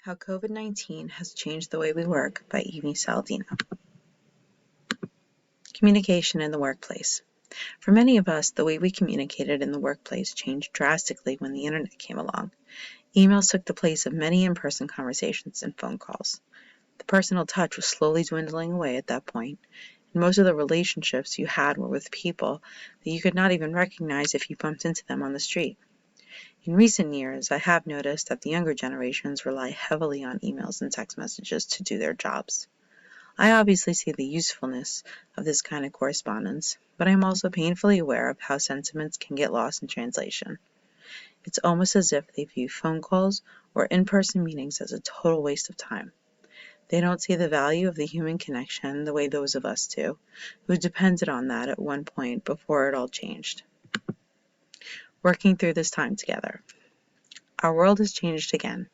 How COVID-19 Has Changed the Way We Work by Amy Saladino. Communication in the workplace. For many of us, the way we communicated in the workplace changed drastically when the internet came along. Emails took the place of many in-person conversations and phone calls. The personal touch was slowly dwindling away at that point, and most of the relationships you had were with people that you could not even recognize if you bumped into them on the street. In recent years, I have noticed that the younger generations rely heavily on emails and text messages to do their jobs. I obviously see the usefulness of this kind of correspondence, but I am also painfully aware of how sentiments can get lost in translation. It's almost as if they view phone calls or in-person meetings as a total waste of time. They don't see the value of the human connection the way those of us do, who depended on that at one point before it all changed. Working through this time together. Our world has changed again.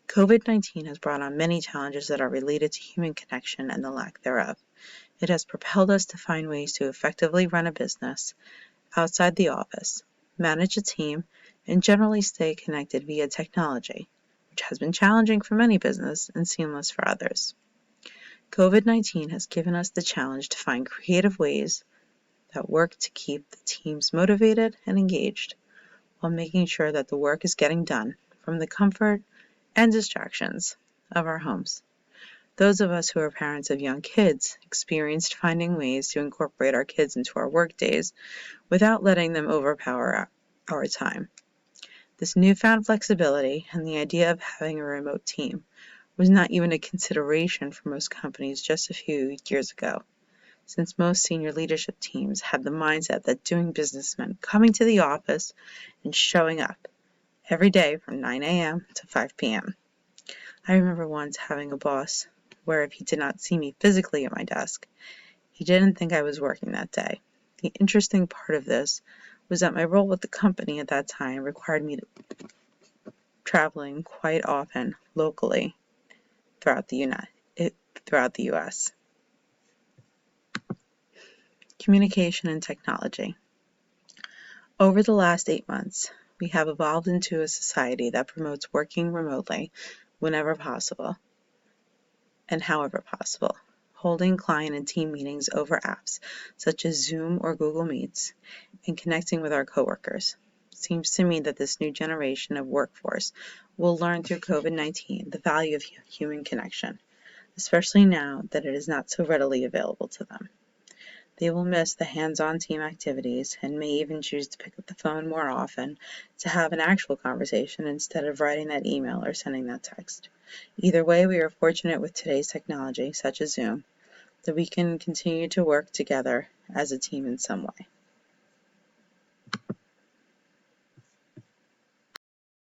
COVID-19 has brought on many challenges that are related to human connection and the lack thereof. It has propelled us to find ways to effectively run a business outside the office, manage a team, and generally stay connected via technology, which has been challenging for many businesses and seamless for others. COVID-19 has given us the challenge to find creative ways that work to keep the teams motivated and engaged, while making sure that the work is getting done from the comfort and distractions of our homes. Those of us who are parents of young kids experienced finding ways to incorporate our kids into our work days without letting them overpower our time. This newfound flexibility and the idea of having a remote team was not even a consideration for most companies just a few years ago, since most senior leadership teams had the mindset that doing business meant coming to the office and showing up every day from 9 a.m. to 5 p.m. I remember once having a boss where if he did not see me physically at my desk, he didn't think I was working that day. The interesting part of this was that my role with the company at that time required me to traveling quite often locally throughout the U.S. Communication and technology. Over the last 8 months, we have evolved into a society that promotes working remotely whenever possible and however possible, holding client and team meetings over apps such as Zoom or Google Meets, and connecting with our coworkers. It seems to me that this new generation of workforce will learn through COVID-19 the value of human connection, especially now that it is not so readily available to them. They will miss the hands-on team activities and may even choose to pick up the phone more often to have an actual conversation instead of writing that email or sending that text. Either way, we are fortunate with today's technology, such as Zoom, that we can continue to work together as a team in some way.